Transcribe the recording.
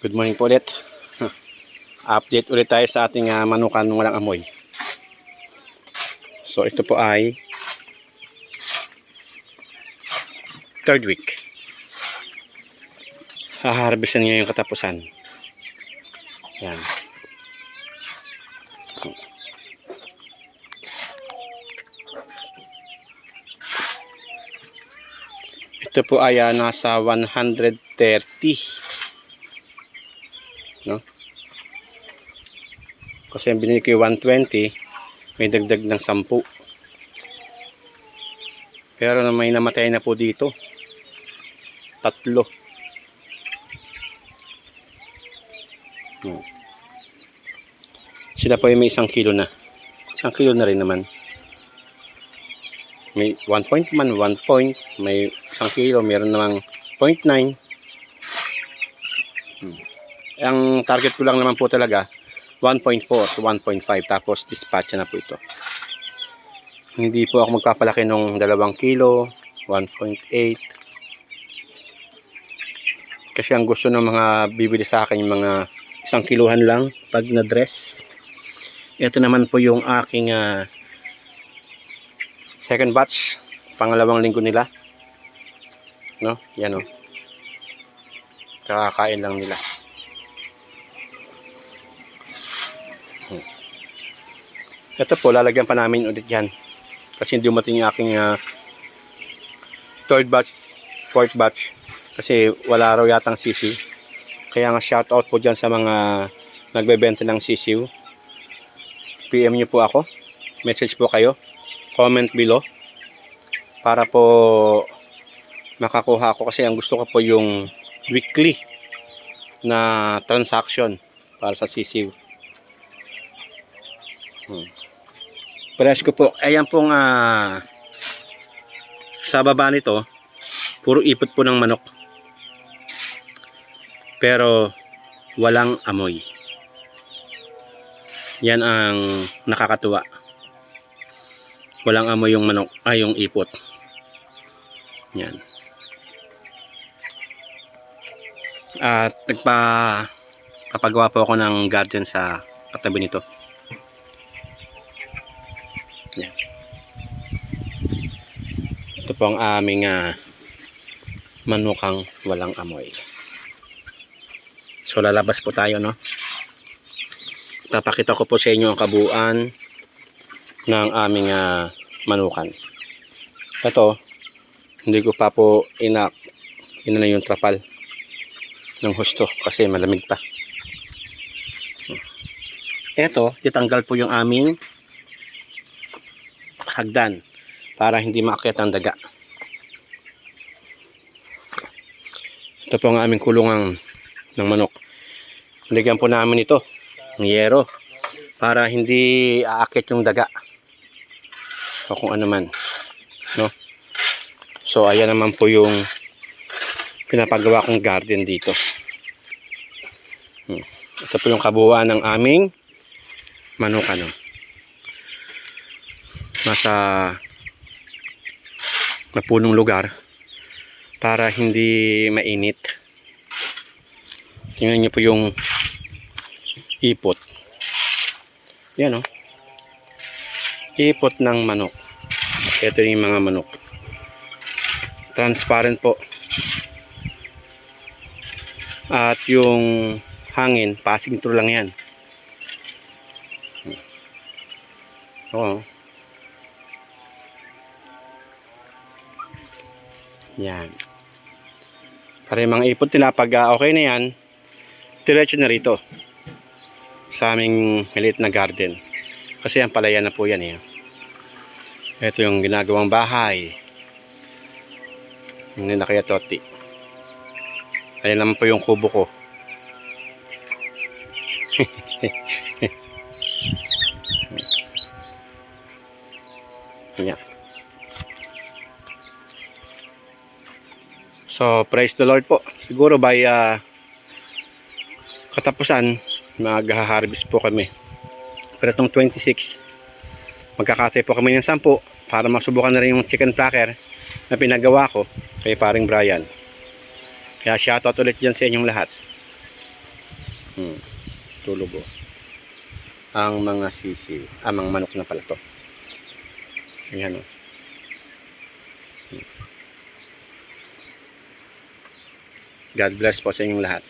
Good morning po ulit. Update ulit tayo sa ating manukan walang amoy. So ito po ay third week. Haharbisan niya yung katapusan. Yan. Ito po ay nasa 130. No? Kasi ang binili ko yung 120, may dagdag ng 10. Pero may namatay na po dito. 3. Sila po ay may 1 kilo na. 1 kilo na rin naman. May 1 point man, 1 point. May 1 kilo, meron namang 0.9. Ang target ko lang naman po talaga 1.4 to 1.5, tapos dispatch na po ito. Hindi po ako magpapalaki ng 2 kilo, 1.8. Kasi ang gusto ng mga bibili sa akin yung mga 1 kiluhan lang pag na-dress. Ito naman po yung aking second batch, pangalawang linggo nila. No? Yan o. Kakakain lang nila. Ito po, lalagyan pa namin ulit yan. Kasi hindi umating yung aking third batch, fourth batch. Kasi wala raw yatang sisiw. Kaya nga shout out po dyan sa mga nagbebenta ng sisiw. PM nyo po ako. Message po kayo. Comment below. Para po makakuha ako. Kasi ang gusto ko po yung weekly na transaction para sa sisiw. Press ko po. Ayan pong sa baba nito, puro ipot po ng manok. Pero walang amoy. Yan ang nakakatuwa. Walang amoy yung manok, yung ipot. Yan. At papagawa po ako ng garden sa katabi nito. Yan. Ito po ang aming manukang walang amoy. So lalabas po tayo, no? Papakita ko po sa inyo ang kabuuan ng aming manukan. Ito, hindi ko pa po inana yung trapal ng husto kasi malamig pa. Ito, itanggal po yung aming hagdan para hindi maakyat ang daga. Ito po ang aming kulungan ng manok. Nilagyan po namin ito ng yero para hindi aakyat yung daga o kung ano man, no? So ayan naman po yung pinapagawa kong garden dito. Ito po yung kabuuan ng aming manukan, no? Nasa mapunong lugar para hindi mainit. Tingnan niyo po yung ipot. Yan, oh. Ipot ng manok. Ito yung mga manok. Transparent po. At yung hangin, passing through lang yan. Oo. Yan. Para yung mga ipot nila, pag okay na yan, diretso na rito sa aming maliit na garden. Kasi ang palayan na po yan eh. Ito yung ginagawang bahay. Hindi na kaya toti. Ayan naman po yung kubo ko. Yan. So, praise the Lord po. Siguro by katapusan, mag-harvest po kami. Pero itong 26, magkakatay po kami ng 10 para masubukan na rin yung chicken placker na pinagawa ko kay paring Brian. Kaya shoutout ulit dyan sa inyong lahat. Tulog oh. Ang mga sisi, mga manok na pala to. Ayan oh. God bless po sa inyong lahat.